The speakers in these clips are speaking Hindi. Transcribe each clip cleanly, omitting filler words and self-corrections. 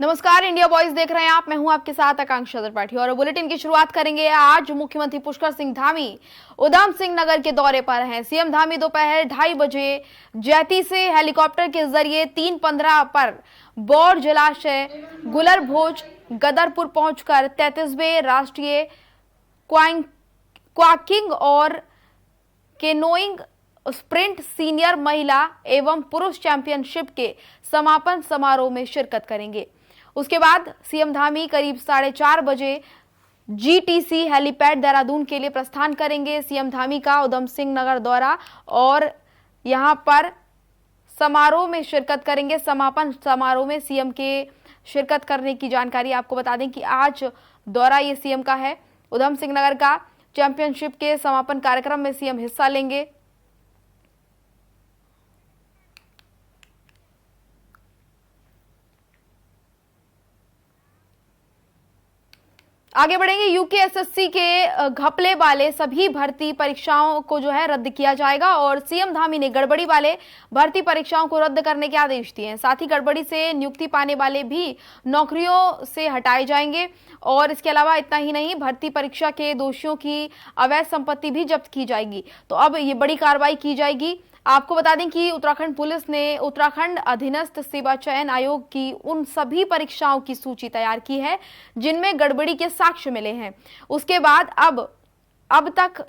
नमस्कार, इंडिया वॉइस देख रहे हैं आप। मैं हूं आपके साथ आकांक्षा त्रिपाठी और बुलेटिन की शुरुआत करेंगे। आज मुख्यमंत्री पुष्कर सिंह धामी उधम सिंह नगर के दौरे पर हैं। सीएम धामी दोपहर 2:30 बजे जैती से हेलीकॉप्टर के जरिए 3:15 पर बौर जलाशय, गुलर भोज, गदरपुर पहुंचकर 33वें राष्ट्रीय क्वाकिंग और केनोइंग स्प्रिंट सीनियर महिला एवं पुरुष चैंपियनशिप के समापन समारोह में शिरकत करेंगे। उसके बाद सीएम धामी करीब 4:30 बजे जीटीसी हेलीपैड देहरादून के लिए प्रस्थान करेंगे। सीएम धामी का उधम सिंह नगर दौरा और यहां पर समारोह में शिरकत करेंगे। समापन समारोह में सीएम के शिरकत करने की जानकारी आपको बता दें कि आज दौरा ये सीएम का है। उधम सिंह नगर का चैंपियनशिप के समापन कार्यक्रम में सीएम हिस्सा लेंगे। आगे बढ़ेंगे। यूकेएसएससी के घपले वाले सभी भर्ती परीक्षाओं को जो है रद्द किया जाएगा और सीएम धामी ने गड़बड़ी वाले भर्ती परीक्षाओं को रद्द करने के आदेश दिए हैं। साथ ही गड़बड़ी से नियुक्ति पाने वाले भी नौकरियों से हटाए जाएंगे और इसके अलावा इतना ही नहीं, भर्ती परीक्षा के दोषियों की अवैध संपत्ति भी जब्त की जाएगी। तो अब ये बड़ी कार्रवाई की जाएगी। आपको बता दें कि उत्तराखंड पुलिस ने उत्तराखंड अधीनस्थ सेवा चयन आयोग की उन सभी परीक्षाओं की सूची तैयार की है जिनमें गड़बड़ी के साक्ष्य मिले हैं। उसके बाद अब तक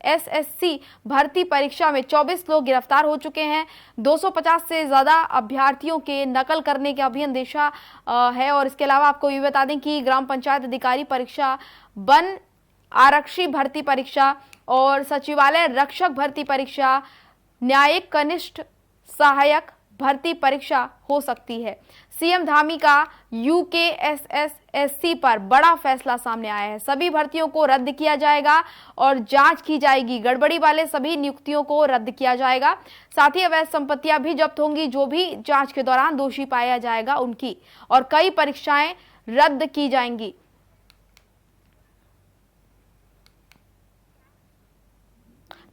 एसएससी भर्ती परीक्षा में 24 लोग गिरफ्तार हो चुके हैं। 250 से ज्यादा अभ्यर्थियों के नकल करने का भी अंदेशा है। और इसके अलावा आपको ये बता दें कि ग्राम पंचायत अधिकारी परीक्षा, वन आरक्षी भर्ती परीक्षा और सचिवालय रक्षक भर्ती परीक्षा, न्यायिक कनिष्ठ सहायक भर्ती परीक्षा हो सकती है। सीएम धामी का यूकेएसएससी पर बड़ा फैसला सामने आया है। सभी भर्तियों को रद्द किया जाएगा और जांच की जाएगी। गड़बड़ी वाले सभी नियुक्तियों को रद्द किया जाएगा। साथ ही अवैध संपत्तियां भी जब्त होंगी जो भी जांच के दौरान दोषी पाया जाएगा उनकी, और कई परीक्षाएं रद्द की जाएंगी।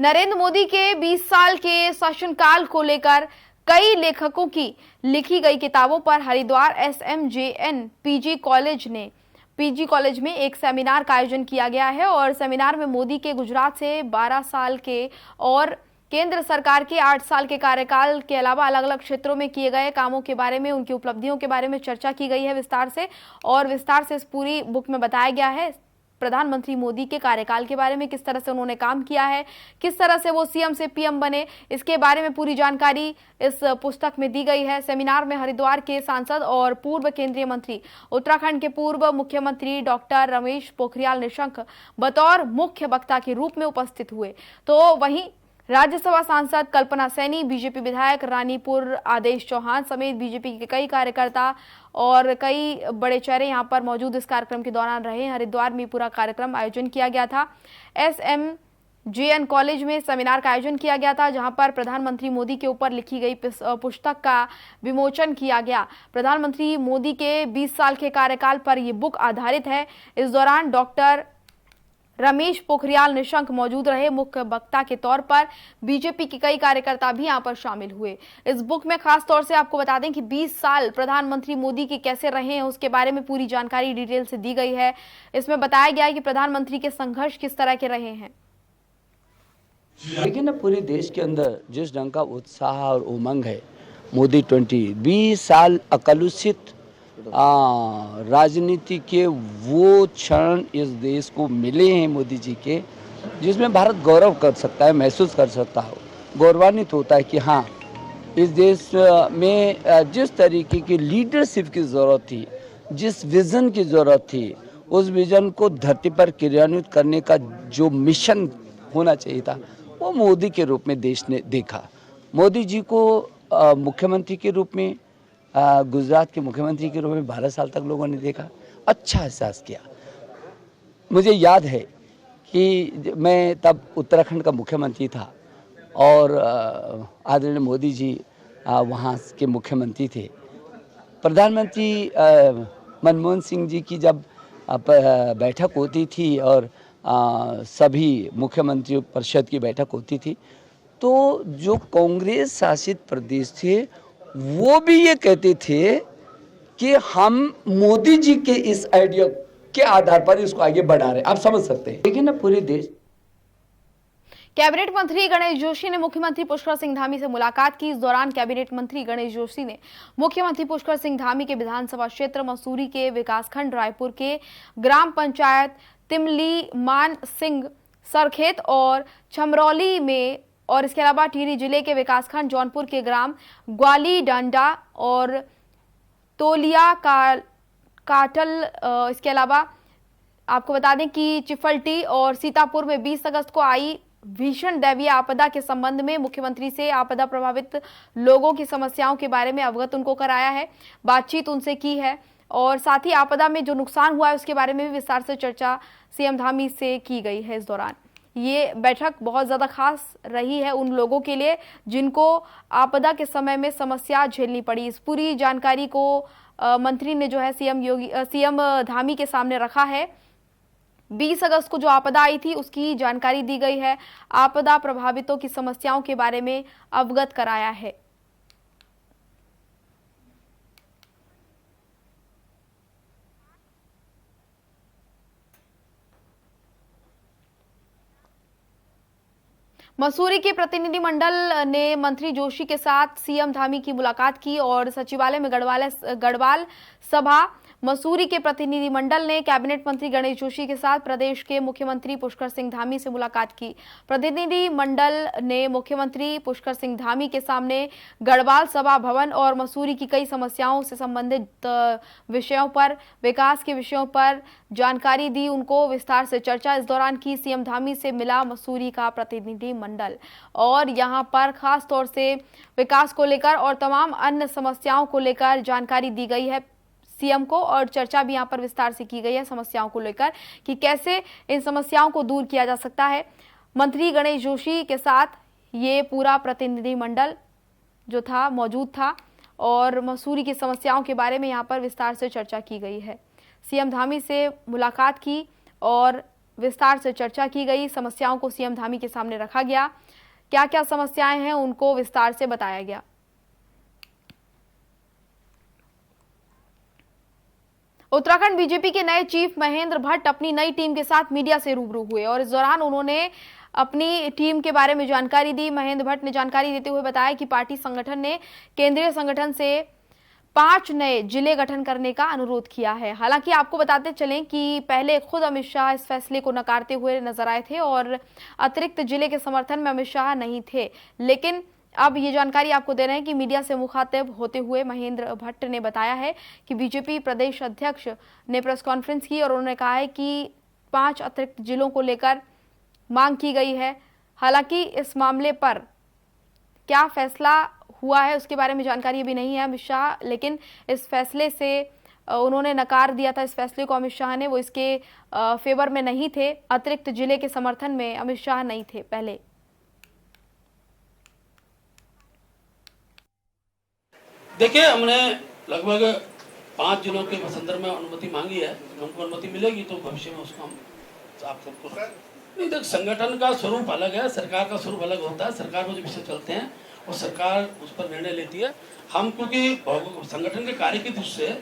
नरेंद्र मोदी के 20 साल के शासनकाल को लेकर कई लेखकों की लिखी गई किताबों पर हरिद्वार एसएमजेएन पीजी कॉलेज में एक सेमिनार का आयोजन किया गया है और सेमिनार में मोदी के गुजरात से 12 साल के और केंद्र सरकार के 8 साल के कार्यकाल के अलावा अलग अलग क्षेत्रों में किए गए कामों के बारे में, उनकी उपलब्धियों के बारे में चर्चा की गई है विस्तार से इस पूरी बुक में बताया गया है प्रधानमंत्री मोदी के कार्यकाल के बारे में, किस तरह से उन्होंने काम किया है, किस तरह से वो सीएम से पीएम बने, इसके बारे में पूरी जानकारी इस पुस्तक में दी गई है। सेमिनार में हरिद्वार के सांसद और पूर्व केंद्रीय मंत्री, उत्तराखंड के पूर्व मुख्यमंत्री डॉक्टर रमेश पोखरियाल निशंक बतौर मुख्य वक्ता के रूप में उपस्थित हुए। तो वहीं राज्यसभा सांसद कल्पना सैनी, बीजेपी विधायक रानीपुर आदेश चौहान समेत बीजेपी के कई कार्यकर्ता और कई बड़े चेहरे यहां पर मौजूद इस कार्यक्रम के दौरान रहे। हरिद्वार में पूरा कार्यक्रम आयोजन किया गया था। एसएमजेएन कॉलेज में सेमिनार का आयोजन किया गया था जहां पर प्रधानमंत्री मोदी के ऊपर लिखी गई पुस्तक का विमोचन किया गया। प्रधानमंत्री मोदी के 20 साल के कार्यकाल पर यह बुक आधारित है। इस दौरान डॉक्टर रमेश पोखरियाल निशंक मौजूद रहे। मुख्य वक्ता के तौर पर बीजेपी के कई कार्यकर्ता भी यहां पर शामिल हुए। इस बुक में खास तौर से आपको बता दें कि 20 साल प्रधानमंत्री मोदी के कैसे रहे हैं उसके बारे में पूरी जानकारी डिटेल से दी गई है। इसमें बताया गया है कि प्रधानमंत्री के संघर्ष किस तरह के रहे हैं। देखिए ना, पूरे देश के अंदर जिस ढंग का उत्साह और उमंग है, मोदी 20 साल अकलुषित राजनीति के वो क्षण इस देश को मिले हैं मोदी जी के, जिसमें भारत गौरव कर सकता है, महसूस कर सकता है, गौरवान्वित होता है कि हाँ, इस देश में जिस तरीके की लीडरशिप की ज़रूरत थी, जिस विज़न की ज़रूरत थी, उस विज़न को धरती पर क्रियान्वित करने का जो मिशन होना चाहिए था वो मोदी के रूप में देश ने देखा। मोदी जी को मुख्यमंत्री के रूप में, गुजरात के मुख्यमंत्री के रूप में 12 साल तक लोगों ने देखा, अच्छा एहसास किया। मुझे याद है कि मैं तब उत्तराखंड का मुख्यमंत्री था और आदरणीय मोदी जी वहाँ के मुख्यमंत्री थे। प्रधानमंत्री मनमोहन सिंह जी की जब बैठक होती थी और सभी मुख्यमंत्री परिषद की बैठक होती थी, तो जो कांग्रेस शासित प्रदेश थे वो भी ये कहते थे कि हम मोदी जी के इस आइडिया के आधार पर इसको आगे बढ़ा रहे हैं। आप समझ सकते हैं, देखिए ना पूरे देश। कैबिनेट मंत्री गणेश जोशी ने मुख्यमंत्री पुष्कर सिंह धामी से मुलाकात की। इस दौरान कैबिनेट मंत्री गणेश जोशी ने मुख्यमंत्री पुष्कर सिंह धामी के विधानसभा क्षेत्र मसूरी के विकासखंड रायपुर के ग्राम पंचायत तिमली मान सिंह सरखेत और छमरौली में और इसके अलावा टिहरी जिले के विकासखंड जौनपुर के ग्राम ग्वाली डांडा और तोलिया काटल, इसके अलावा आपको बता दें कि चिफलटी और सीतापुर में 20 अगस्त को आई भीषण दैवीय आपदा के संबंध में मुख्यमंत्री से आपदा प्रभावित लोगों की समस्याओं के बारे में अवगत उनको कराया है, बातचीत उनसे की है और साथ ही आपदा में जो नुकसान हुआ है उसके बारे में भी विस्तार से चर्चा सीएम धामी से की गई है। इस दौरान ये बैठक बहुत ज्यादा खास रही है उन लोगों के लिए जिनको आपदा के समय में समस्या झेलनी पड़ी। इस पूरी जानकारी को मंत्री ने जो है सीएम धामी के सामने रखा है। 20 अगस्त को जो आपदा आई थी उसकी जानकारी दी गई है, आपदा प्रभावितों की समस्याओं के बारे में अवगत कराया है। मसूरी के प्रतिनिधि मंडल ने मंत्री जोशी के साथ सीएम धामी की मुलाकात की और सचिवालय में गढ़वाल सभा मसूरी के प्रतिनिधि मंडल ने कैबिनेट मंत्री गणेश जोशी के साथ प्रदेश के मुख्यमंत्री पुष्कर सिंह धामी से मुलाकात की। प्रतिनिधि मंडल ने मुख्यमंत्री पुष्कर सिंह धामी के सामने गढ़वाल सभा भवन और मसूरी की कई समस्याओं से संबंधित विषयों पर, विकास के विषयों पर जानकारी दी, उनको विस्तार से चर्चा इस दौरान की। सीएम धामी से मिला मसूरी का प्रतिनिधि मंडल और यहां पर खास तौर से विकास को लेकर और तमाम अन्य समस्याओं को लेकर जानकारी दी गई है सीएम को और चर्चा भी यहां पर विस्तार से की गई है समस्याओं को लेकर कि कैसे इन समस्याओं को दूर किया जा सकता है। मंत्री गणेश जोशी के साथ ये पूरा प्रतिनिधि मंडल जो था मौजूद था और मसूरी की समस्याओं के बारे में यहां पर विस्तार से चर्चा की गई है। सीएम धामी से मुलाकात की और विस्तार से चर्चा की गई, समस्याओं को सीएम धामी के सामने रखा गया, क्या क्या समस्याएं हैं उनको विस्तार से बताया गया। उत्तराखंड बीजेपी के नए चीफ महेंद्र भट्ट अपनी नई टीम के साथ मीडिया से रूबरू हुए और इस दौरान उन्होंने अपनी टीम के बारे में जानकारी दी। महेंद्र भट्ट ने जानकारी देते हुए बताया कि पार्टी संगठन ने केंद्रीय संगठन से 5 नए जिले गठन करने का अनुरोध किया है। हालांकि आपको बताते चलें कि पहले खुद अमित शाह इस फैसले को नकारते हुए नजर आए थे और अतिरिक्त जिले के समर्थन में अमित शाह नहीं थे, लेकिन अब ये जानकारी आपको दे रहे हैं कि मीडिया से मुखातिब होते हुए महेंद्र भट्ट ने बताया है कि बीजेपी प्रदेश अध्यक्ष ने प्रेस कॉन्फ्रेंस की और उन्होंने कहा है कि 5 अतिरिक्त जिलों को लेकर मांग की गई है। हालांकि इस मामले पर क्या फैसला हुआ है उसके बारे में जानकारी अभी नहीं है अमित शाह, लेकिन इस फैसले से उन्होंने नकार दिया था इस फैसले को अमित शाह ने, वो इसके फेवर में नहीं थे, अतिरिक्त जिले के समर्थन में अमित शाह नहीं थे पहले। देखिए, हमने लगभग 5 जिलों के संदर्भ में अनुमति मांगी है। हमको अनुमति मिलेगी तो भविष्य में उसको हम आप सबको नहीं, देख संगठन का स्वरूप अलग है, सरकार का स्वरूप अलग होता है। सरकार को जो विषय चलते हैं और सरकार उस पर निर्णय लेती है। हम क्योंकि संगठन के कार्य की दृष्टि से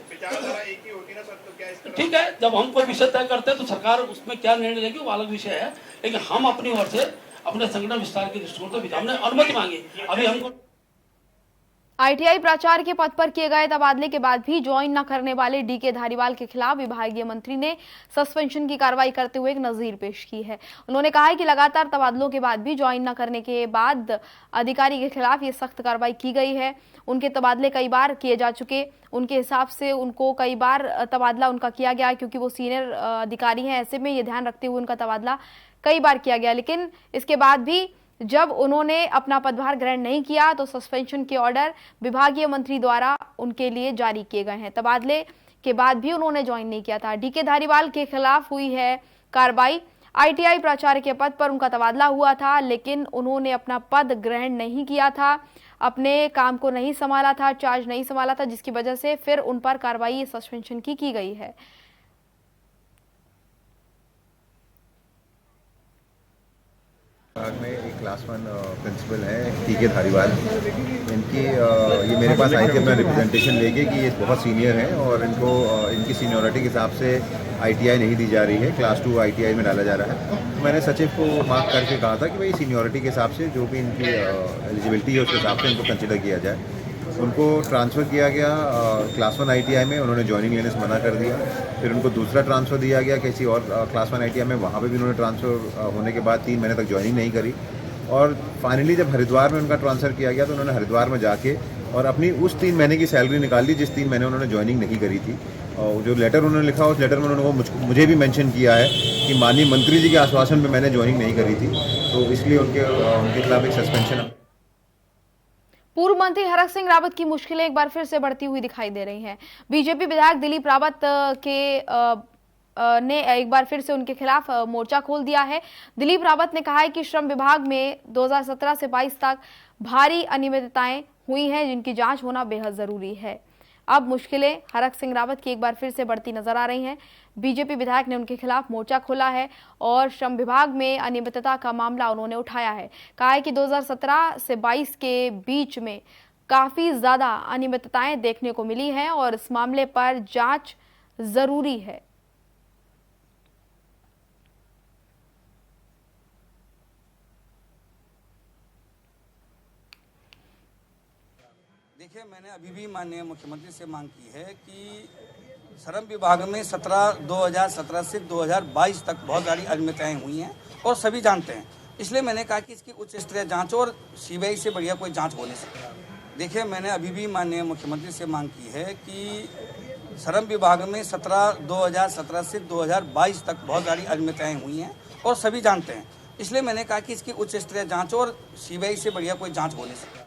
ठीक है, जब हम कोई विषय तय करते हैं तो सरकार उसमें क्या निर्णय लेगी वो अलग विषय है, लेकिन हम अपनी ओर से अपने संगठन विस्तार के दृष्टिकोण से हमने अनुमति मांगी। अभी हमको आईटीआई प्राचार्य के पद पर किए गए तबादले के बाद भी ज्वाइन न करने वाले डीके धारीवाल के खिलाफ विभागीय मंत्री ने सस्पेंशन की कार्रवाई करते हुए एक नजीर पेश की है। उन्होंने कहा है कि लगातार तबादलों के बाद भी ज्वाइन न करने के बाद अधिकारी के खिलाफ ये सख्त कार्रवाई की गई है। उनके तबादले कई बार किए जा चुके, उनके हिसाब से उनको कई बार तबादला उनका किया गया क्योंकि वो सीनियर अधिकारी हैं, ऐसे में ये ध्यान रखते हुए उनका तबादला कई बार किया गया। लेकिन इसके बाद भी जब उन्होंने अपना पदभार ग्रहण नहीं किया तो सस्पेंशन के ऑर्डर विभागीय मंत्री द्वारा उनके लिए जारी किए गए हैं। तबादले के बाद भी उन्होंने ज्वाइन नहीं किया था। डीके धारीवाल के खिलाफ हुई है कार्रवाई। आईटीआई प्राचार्य के पद पर उनका तबादला हुआ था, लेकिन उन्होंने अपना पद ग्रहण नहीं किया था, अपने काम को नहीं संभाला था, चार्ज नहीं संभाला था, जिसकी वजह से फिर उन पर कार्रवाई सस्पेंशन की गई है। विभाग में एक क्लास 1 प्रिंसिपल है टीके धारीवाल। इनकी ये मेरे पास आई थी अपना रिप्रेजेंटेशन लेके कि ये बहुत सीनियर हैं और इनको इनकी सीनियरिटी के हिसाब से आईटीआई नहीं दी जा रही है, क्लास 2 आईटीआई में डाला जा रहा है। तो मैंने सचिव को मार्क करके कहा था कि भाई सीनियरिटी के हिसाब से जो भी इनकी एलिजिबिलिटी है उसके हिसाब से इनको कंसिडर किया जाए। उनको ट्रांसफ़र किया गया क्लास 1 आईटीआई में, उन्होंने ज्वाइनिंग लेने से मना कर दिया। फिर उनको दूसरा ट्रांसफ़र दिया गया किसी और क्लास 1 आईटीआई में, वहाँ पे भी उन्होंने ट्रांसफ़र होने के बाद 3 महीने तक ज्वाइनिंग नहीं करी। और फाइनली जब हरिद्वार में उनका ट्रांसफ़र किया गया तो उन्होंने हरिद्वार में जाके और अपनी उस 3 महीने की सैलरी निकाल ली जिस 3 महीने उन्होंने ज्वाइनिंग नहीं करी थी। और जो लेटर उन्होंने लिखा उस लेटर में उन्होंने मुझे भी मेंशन किया है कि माननीय मंत्री जी के आश्वासन में मैंने ज्वाइनिंग नहीं करी थी, तो इसलिए उनके खिलाफ एक सस्पेंशन। पूर्व मंत्री हरक सिंह रावत की मुश्किलें एक बार फिर से बढ़ती हुई दिखाई दे रही हैं। बीजेपी विधायक दिलीप रावत ने एक बार फिर से उनके खिलाफ मोर्चा खोल दिया है। दिलीप रावत ने कहा है कि श्रम विभाग में 2017 से 22 तक भारी अनियमितताएं हुई हैं जिनकी जांच होना बेहद जरूरी है। अब मुश्किलें हरक सिंह रावत की एक बार फिर से बढ़ती नजर आ रही हैं। बीजेपी विधायक ने उनके खिलाफ मोर्चा खोला है और श्रम विभाग में अनियमितता का मामला उन्होंने उठाया है। कहा है कि 2017 से 22 के बीच में काफी ज्यादा अनियमितताएं देखने को मिली हैं और इस मामले पर जांच जरूरी है। देखिए, मैंने अभी भी माननीय मुख्यमंत्री से मांग की है कि श्रम विभाग में 2017 से 2022 तक बहुत सारी अनियमितताएं हुई हैं और सभी जानते हैं। इसलिए मैंने कहा कि इसकी उच्च स्तरीय जांच और सीबीआई से बढ़िया कोई जांच हो नहीं सकती। देखिए, मैंने अभी भी माननीय मुख्यमंत्री से मांग की है कि श्रम विभाग में 2017 से 2022 तक बहुत सारी अनियमितताएं हुई हैं और सभी जानते हैं। इसलिए मैंने कहा कि इसकी उच्च स्तरीय जांच और सीबीआई से बढ़िया कोई जांच हो नहीं सकती।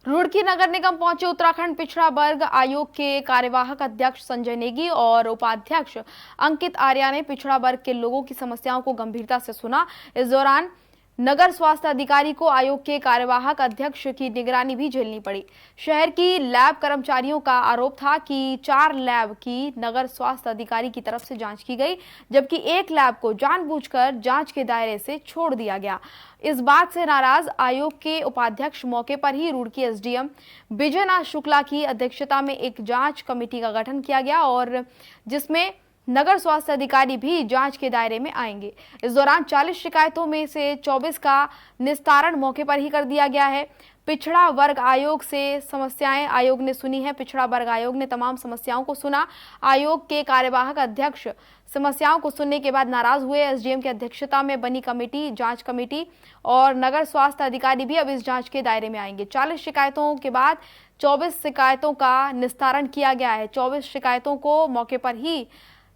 रुड़की नगर निगम पहुंचे उत्तराखंड पिछड़ा वर्ग आयोग के कार्यवाहक अध्यक्ष संजय नेगी और उपाध्यक्ष अंकित आर्या ने पिछड़ा वर्ग के लोगों की समस्याओं को गंभीरता से सुना। इस दौरान नगर स्वास्थ्य अधिकारी को आयोग के कार्यवाहक अध्यक्ष की निगरानी भी झेलनी पड़ी। शहर की लैब कर्मचारियों का आरोप था कि 4 लैब की नगर स्वास्थ्य अधिकारी की तरफ से जांच की गई, जबकि 1 लैब को जानबूझकर जांच के दायरे से छोड़ दिया गया। इस बात से नाराज आयोग के उपाध्यक्ष मौके पर ही रुड़की एसडीएम विजयनाथ शुक्ला की अध्यक्षता में एक जांच कमेटी का गठन किया गया और जिसमें नगर स्वास्थ्य अधिकारी भी जांच के दायरे में आएंगे। इस दौरान 40 शिकायतों में से 24 का निस्तारण मौके पर ही कर दिया गया है। पिछड़ा वर्ग आयोग से समस्याएं आयोग ने सुनी है। पिछड़ा वर्ग आयोग ने तमाम समस्याओं को सुना। आयोग के कार्यवाहक अध्यक्ष समस्याओं को सुनने के बाद नाराज हुए। एसडीएम की अध्यक्षता में बनी कमेटी, जांच कमेटी और नगर स्वास्थ्य अधिकारी भी अब इस जांच के दायरे में आएंगे। 40 शिकायतों के बाद 24 शिकायतों का निस्तारण किया गया है। 24 शिकायतों को मौके पर ही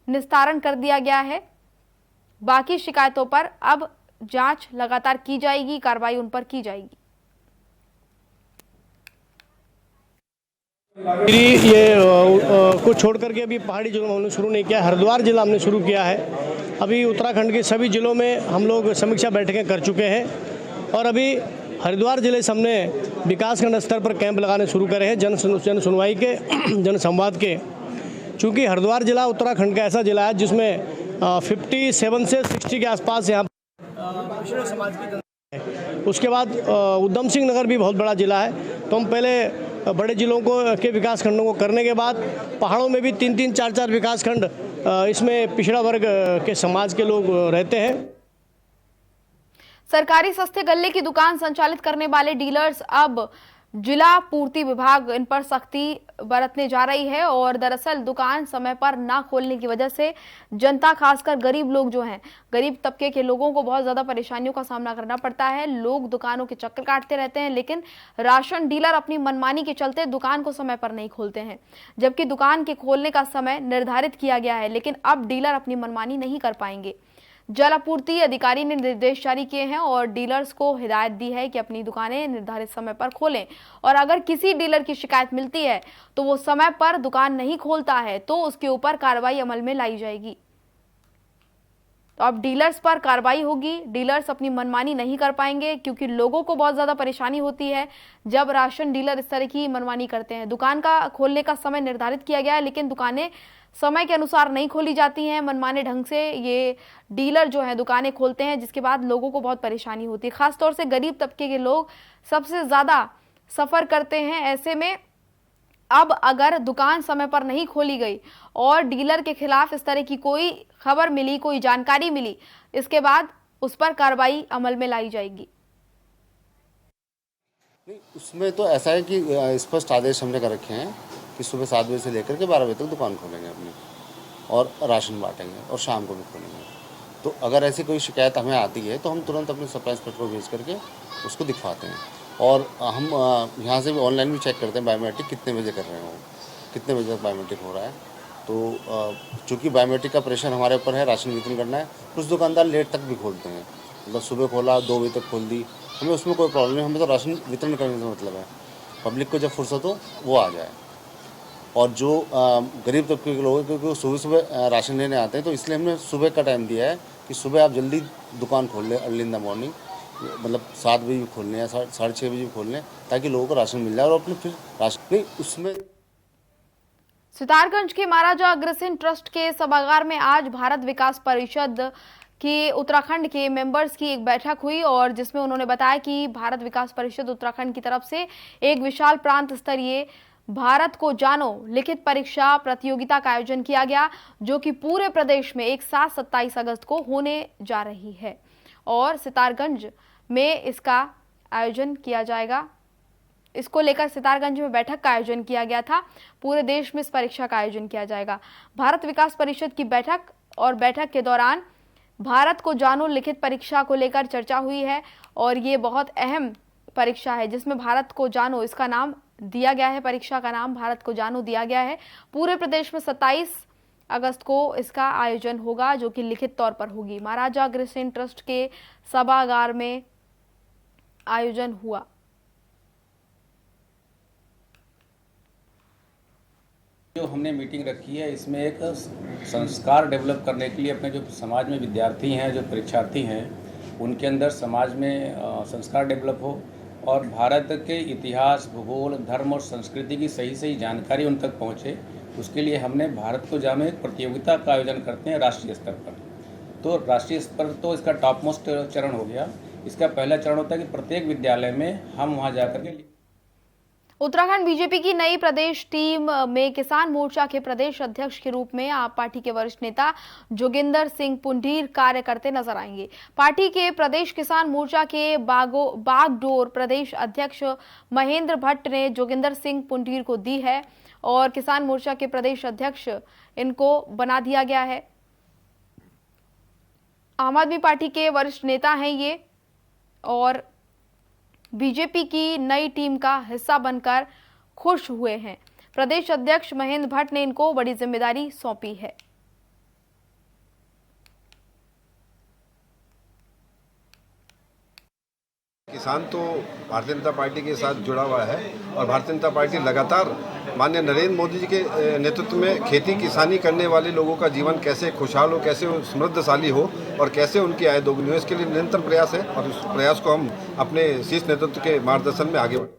निस्तारण कर दिया गया है। बाकी शिकायतों पर अब जांच लगातार की जाएगी, कार्रवाई उन पर की जाएगी। ये को छोड़ करके अभी पहाड़ी जिलों में हमने शुरू नहीं किया, हरिद्वार जिला हमने शुरू किया है। अभी उत्तराखंड के सभी जिलों में हम लोग समीक्षा बैठकें कर चुके हैं और अभी हरिद्वार जिले से हमने विकासखंड स्तर पर कैंप लगाने शुरू करे हैं जन सुनवाई के, जन संवाद के। चूँकि हरिद्वार जिला उत्तराखंड का ऐसा जिला है जिसमें 57 से 60 के आसपास यहाँ पिछड़े समाज की जनता है। उसके बाद उधम सिंह नगर भी बहुत बड़ा जिला है। तो हम पहले बड़े जिलों के विकास खंडों को करने के बाद पहाड़ों में भी 3-3, 4-4 विकास खंड इसमें पिछड़ा वर्ग के समाज के लोग रहते हैं। सरकारी सस्ते गल्ले की दुकान संचालित करने वाले डीलर्स अब जिला पूर्ति विभाग इन पर सख्ती बरतने जा रही है और दरअसल दुकान समय पर ना खोलने की वजह से जनता, खासकर गरीब लोग जो हैं, गरीब तबके के लोगों को बहुत ज्यादा परेशानियों का सामना करना पड़ता है। लोग दुकानों के चक्कर काटते रहते हैं, लेकिन राशन डीलर अपनी मनमानी के चलते दुकान को समय पर नहीं खोलते हैं, जबकि दुकान के खोलने का समय निर्धारित किया गया है। लेकिन अब डीलर अपनी मनमानी नहीं कर पाएंगे। जल आपूर्ति अधिकारी ने निर्देश जारी किए हैं और डीलर्स को हिदायत दी है कि अपनी दुकानें निर्धारित समय पर खोलें और अगर किसी डीलर की शिकायत मिलती है तो वो समय पर दुकान नहीं खोलता है तो उसके ऊपर कार्रवाई अमल में लाई जाएगी। तो अब डीलर्स पर कार्रवाई होगी। डीलर्स अपनी मनमानी नहीं कर पाएंगे क्योंकि लोगों को बहुत ज़्यादा परेशानी होती है जब राशन डीलर इस तरह की मनमानी करते हैं। दुकान का खोलने का समय निर्धारित किया गया है, लेकिन दुकानें समय के अनुसार नहीं खोली जाती हैं। मनमाने ढंग से ये डीलर जो है दुकानें खोलते हैं, जिसके बाद लोगों को बहुत परेशानी होती है। खासतौर से गरीब तबके के लोग सबसे ज़्यादा सफ़र करते हैं। ऐसे में अब अगर दुकान समय पर नहीं खोली गई और डीलर के खिलाफ इस तरह की कोई खबर मिली, कोई जानकारी मिली, इसके बाद उस पर कार्रवाई अमल में लाई जाएगी। नहीं, उसमें तो ऐसा है कि स्पष्ट आदेश हमने कर रखे हैं कि सुबह 7 बजे से लेकर के 12 बजे तक दुकान खोलेंगे अपनी और राशन बांटेंगे और शाम को भी खोलेंगे। तो अगर ऐसी कोई शिकायत हमें आती है तो हम तुरंत अपने सप्लाई इंस्पेक्टर को भेज करके उसको दिखवाते हैं। और हम यहाँ से भी ऑनलाइन भी चेक करते हैं बायोमेट्रिक कितने बजे कर रहे हो, कितने बजे तक बायोमेट्रिक हो रहा है। तो चूँकि बायोमेट्रिक का प्रेशर हमारे ऊपर है, राशन वितरण करना है, कुछ दुकानदार लेट तक भी खोलते हैं, मतलब सुबह खोला 2 बजे तक खोल दी, हमें उसमें कोई प्रॉब्लम नहीं। हमें तो राशन वितरण करने से मतलब है, पब्लिक को जब फुर्सत हो वो आ जाए। और जो गरीब तबके के लोग हैं, क्योंकि वो सुबह सुबह राशन लेने आते हैं, तो इसलिए हमने सुबह का टाइम दिया है कि सुबह आप जल्दी दुकान खोल लें, अर्ली इन द मॉर्निंग, मतलब 7 बजे भी खोल लें या 6:30 बजे भी खोल लें, ताकि लोगों को राशन मिल जाए और अपने फिर राशन नहीं उसमें। सितारगंज के महाराजा अग्रसेन ट्रस्ट के सभागार में आज भारत विकास परिषद के उत्तराखंड के मेंबर्स की एक बैठक हुई और जिसमें उन्होंने बताया कि भारत विकास परिषद उत्तराखंड की तरफ से एक विशाल प्रांत स्तरीय भारत को जानो लिखित परीक्षा प्रतियोगिता का आयोजन किया गया, जो कि पूरे प्रदेश में एक साथ 27 अगस्त को होने जा रही है और सितारगंज में इसका आयोजन किया जाएगा। इसको लेकर सितारगंज में बैठक का आयोजन किया गया था। पूरे देश में इस परीक्षा का आयोजन किया जाएगा। भारत विकास परिषद की बैठक और बैठक के दौरान भारत को जानो लिखित परीक्षा को लेकर चर्चा हुई है और ये बहुत अहम परीक्षा है जिसमें भारत को जानो इसका नाम दिया गया है। परीक्षा का नाम भारत को जानो दिया गया है। पूरे प्रदेश में 27 अगस्त को इसका आयोजन होगा, जो कि लिखित तौर पर होगी। महाराजा अग्रसेन ट्रस्ट के सभागार में आयोजन हुआ। जो हमने मीटिंग रखी है, इसमें एक संस्कार डेवलप करने के लिए अपने जो समाज में विद्यार्थी हैं, जो परीक्षार्थी हैं, उनके अंदर समाज में संस्कार डेवलप हो और भारत के इतिहास, भूगोल, धर्म और संस्कृति की सही जानकारी उन तक पहुँचे। उसके लिए हमने भारत को जानो एक प्रतियोगिता का आयोजन करते हैं राष्ट्रीय स्तर पर। तो राष्ट्रीय स्तर पर तो इसका टॉप मोस्ट चरण हो गया। इसका पहला चरण होता है कि प्रत्येक विद्यालय में हम वहाँ जाकर के उत्तराखंड बीजेपी की नई प्रदेश टीम में किसान मोर्चा के प्रदेश अध्यक्ष के रूप में आप पार्टी के वरिष्ठ नेता जोगिंदर सिंह पुंडीर कार्य करते नजर आएंगे। पार्टी के प्रदेश किसान मोर्चा के बागडोर प्रदेश अध्यक्ष महेंद्र भट्ट ने जोगिंदर सिंह पुंडीर को दी है और किसान मोर्चा के प्रदेश अध्यक्ष इनको बना दिया गया है। आम आदमी पार्टी के वरिष्ठ नेता हैं ये और बीजेपी की नई टीम का हिस्सा बनकर खुश हुए हैं। प्रदेश अध्यक्ष महेंद्र भट्ट ने इनको बड़ी जिम्मेदारी सौंपी है। किसान तो भारतीय जनता पार्टी के साथ जुड़ा हुआ है और भारतीय जनता पार्टी लगातार माननीय नरेंद्र मोदी जी के नेतृत्व में खेती किसानी करने वाले लोगों का जीवन कैसे खुशहाल हो, कैसे समृद्धशाली हो और कैसे उनकी आय दोगुनी हो, इसके लिए निरंतर प्रयास है और इस प्रयास को हम अपने शीर्ष नेतृत्व के मार्गदर्शन में आगे बढ़ें।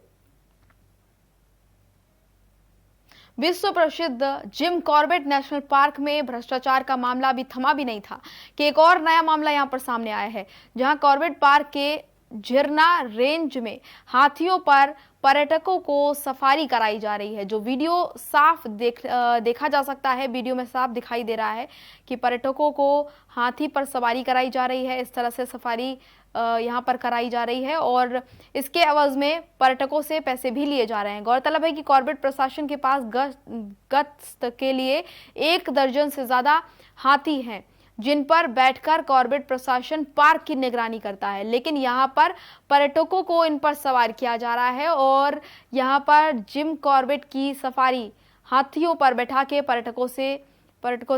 विश्व प्रसिद्ध जिम कॉर्बेट नेशनल पार्क में भ्रष्टाचार का मामला अभी थमा भी नहीं था कि एक और नया मामला यहां पर सामने आया है, जहां कॉर्बेट पार्क के झिरना रेंज में हाथियों पर पर्यटकों को सफारी कराई जा रही है। जो वीडियो साफ देखा जा सकता है, वीडियो में साफ दिखाई दे रहा है कि पर्यटकों को हाथी पर सवारी कराई जा रही है। इस तरह से सफारी यहाँ पर कराई जा रही है और इसके एवज में पर्यटकों से पैसे भी लिए जा रहे हैं। गौरतलब है कि कॉर्बेट प्रशासन के पास गश्त के लिए 1 दर्जन से ज्यादा हाथी हैं, जिन पर बैठकर कॉर्बेट प्रशासन पार्क की निगरानी करता है, लेकिन यहाँ पर पर्यटकों को इन पर सवार किया जा रहा है और यहाँ पर जिम कॉर्बेट की सफारी हाथियों पर बैठा के पर्यटकों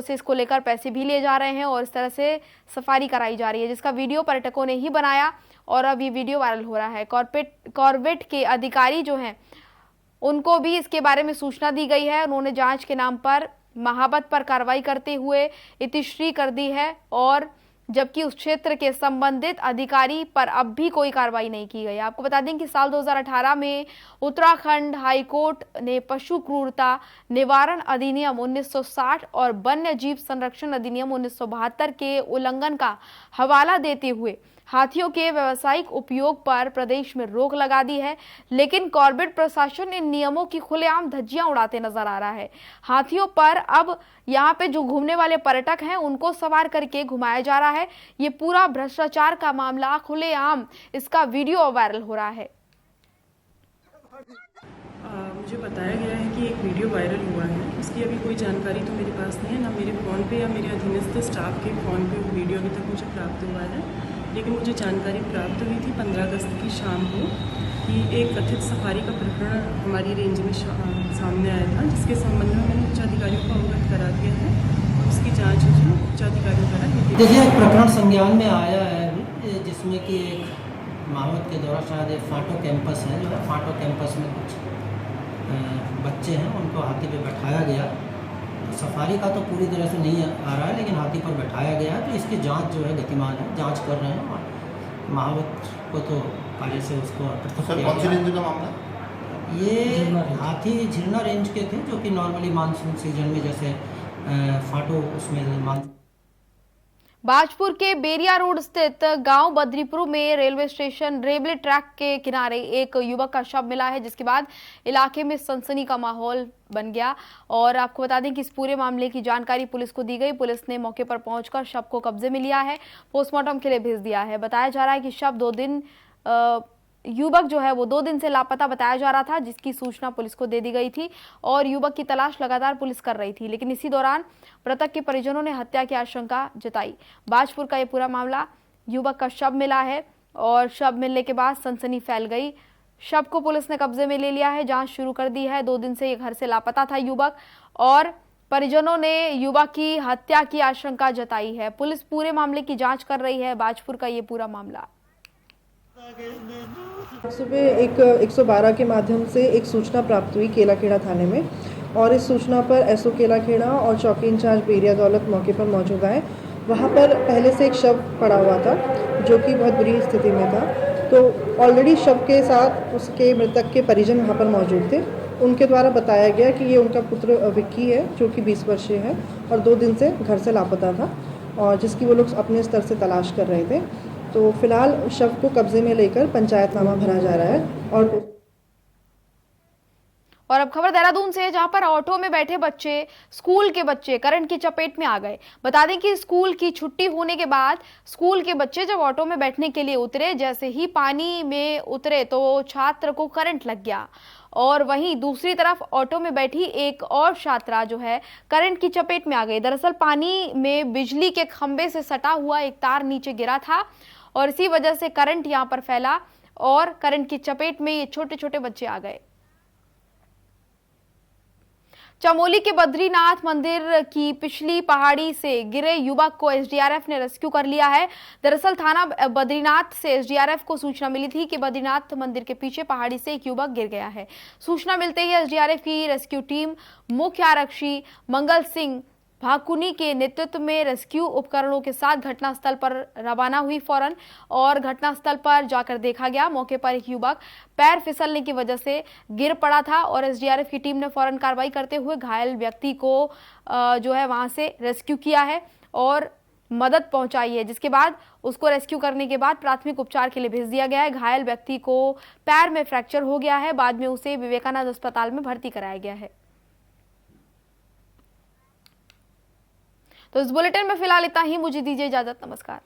से इसको लेकर पैसे भी लिए जा रहे हैं और इस तरह से सफारी कराई जा रही है, जिसका वीडियो पर्यटकों ने ही बनाया और अब ये वीडियो वायरल हो रहा है। कॉर्बेट के अधिकारी जो हैं उनको भी इसके बारे में सूचना दी गई है। उन्होंने जांच के नाम पर महाबत पर कार्रवाई करते हुए इतिश्री कर दी है और जबकि उस क्षेत्र के संबंधित अधिकारी पर अब भी कोई कार्रवाई नहीं की गई। आपको बता दें कि साल 2018 में उत्तराखंड हाईकोर्ट ने पशु क्रूरता निवारण अधिनियम 1960 और वन्य जीव संरक्षण अधिनियम 1972 के उल्लंघन का हवाला देते हुए हाथियों के व्यावसायिक उपयोग पर प्रदेश में रोक लगा दी है, लेकिन कॉर्बेट प्रशासन इन नियमों की खुलेआम धज्जियां उड़ाते नजर आ रहा है। हाथियों पर अब यहाँ पे जो घूमने वाले पर्यटक हैं उनको सवार करके घुमाया जा रहा है। ये पूरा भ्रष्टाचार का मामला खुलेआम, इसका वीडियो वायरल हो रहा है। मुझे बताया गया है कि एक वीडियो वायरल हुआ है, इसकी अभी कोई जानकारी तो मेरे पास नहीं है, ना मेरे फ़ोन पे या मेरे अधीनस्थ स्टाफ के फ़ोन पे वो वीडियो अभी तक मुझे प्राप्त हुआ है। लेकिन मुझे जानकारी प्राप्त हुई थी 15 अगस्त की शाम को कि एक कथित सफारी का प्रकरण हमारी रेंज में सामने आया था, जिसके संबंध में मैंने उच्चाधिकारियों को अवगत करा दिया है और उसकी जाँच जो उच्चाधिकारियों द्वारा की गई। देखिए, एक प्रकरण संज्ञान में आया है जिसमें कि एक माहौत के दौरान शायद एक फाटो कैंपस है, जो है फाटो कैंपस में कुछ बच्चे हैं उनको हाथी पे बैठाया गया। सफारी का तो पूरी तरह से नहीं आ रहा है, लेकिन हाथी पर बैठाया गया है, तो इसकी जांच जो है गतिमान है, जांच कर रहे हैं और महावत को तो कार्य से उसको कौन सी रेंज का मामला? ये हाथी झिरना रेंज के थे, जो कि नॉर्मली मानसून सीजन में जैसे फाटो उसमें बाजपुर के बेरिया रोड स्थित गांव बद्रीपुर में रेलवे स्टेशन रेलवे ट्रैक के किनारे एक युवक का शव मिला है, जिसके बाद इलाके में सनसनी का माहौल बन गया। और आपको बता दें कि इस पूरे मामले की जानकारी पुलिस को दी गई। पुलिस ने मौके पर पहुंचकर शव को कब्जे में लिया है, पोस्टमार्टम के लिए भेज दिया है। बताया जा रहा है कि शव युवक जो है वो 2 दिन से लापता बताया जा रहा था, जिसकी सूचना पुलिस को दे दी गई थी और युवक की तलाश लगातार पुलिस कर रही थी। लेकिन इसी दौरान मृतक के परिजनों ने हत्या की आशंका जताई। बाजपुर का ये पूरा मामला, युवक का शव मिला है और शव मिलने के बाद सनसनी फैल गई। शव को पुलिस ने कब्जे में ले लिया है, जांच शुरू कर दी है। 2 दिन से ये घर से लापता था युवक और परिजनों ने युवक की हत्या की आशंका जताई है। पुलिस पूरे मामले की जाँच कर रही है। बाजपुर का ये पूरा मामला। सुबह एक 112 के माध्यम से एक सूचना प्राप्त हुई केलाखेड़ा थाने में, और इस सूचना पर एसओ केलाखेड़ा और चौकी इंचार्ज बेरिया दौलत मौके पर मौजूद आए। वहाँ पर पहले से एक शव पड़ा हुआ था जो कि बहुत बुरी स्थिति में था, तो ऑलरेडी शव के साथ उसके मृतक के परिजन वहाँ पर मौजूद थे। उनके द्वारा बताया गया कि ये उनका पुत्र विक्की है, जो कि 20 वर्षीय है और 2 दिन से घर से लापता था और जिसकी वो लोग अपने स्तर से तलाश कर रहे थे। तो फिलहाल शव को कब्जे में लेकर पंचायतनामा भरा जा रहा है। और अब खबर देहरादून से, जहां पर ऑटो में बैठे बच्चे, स्कूल के बच्चे करंट की चपेट में आ गए। बता दें कि स्कूल की छुट्टी होने के बाद स्कूल के बच्चे जब ऑटो में बैठने के लिए उतरे, जैसे ही पानी में उतरे तो छात्र को करंट लग गया और वहीं दूसरी तरफ ऑटो में बैठी एक और छात्रा जो है करंट की चपेट में आ गई। दरअसल पानी में बिजली के खंभे से सटा हुआ एक तार नीचे गिरा था और इसी वजह से करंट यहां पर फैला और करंट की चपेट में ये छोटे छोटे बच्चे आ गए। चमोली के बद्रीनाथ मंदिर की पिछली पहाड़ी से गिरे युवक को एसडीआरएफ ने रेस्क्यू कर लिया है। दरअसल थाना बद्रीनाथ से एसडीआरएफ को सूचना मिली थी कि बद्रीनाथ मंदिर के पीछे पहाड़ी से एक युवक गिर गया है। सूचना मिलते ही एसडीआरएफ की रेस्क्यू टीम मुख्य आरक्षी मंगल सिंह भाकुनी के नेतृत्व में रेस्क्यू उपकरणों के साथ घटनास्थल पर रवाना हुई फौरन और घटनास्थल पर जाकर देखा गया। मौके पर एक युवक पैर फिसलने की वजह से गिर पड़ा था और एसडीआरएफ की टीम ने फौरन कार्रवाई करते हुए घायल व्यक्ति को जो है वहां से रेस्क्यू किया है और मदद पहुंचाई है, जिसके बाद उसको रेस्क्यू करने के बाद प्राथमिक उपचार के लिए भेज दिया गया है। घायल व्यक्ति को पैर में फ्रैक्चर हो गया है, बाद में उसे विवेकानंद अस्पताल में भर्ती कराया गया है। तो इस बुलेटिन में फिलहाल इतना ही, मुझे दीजिए इजाजत, नमस्कार।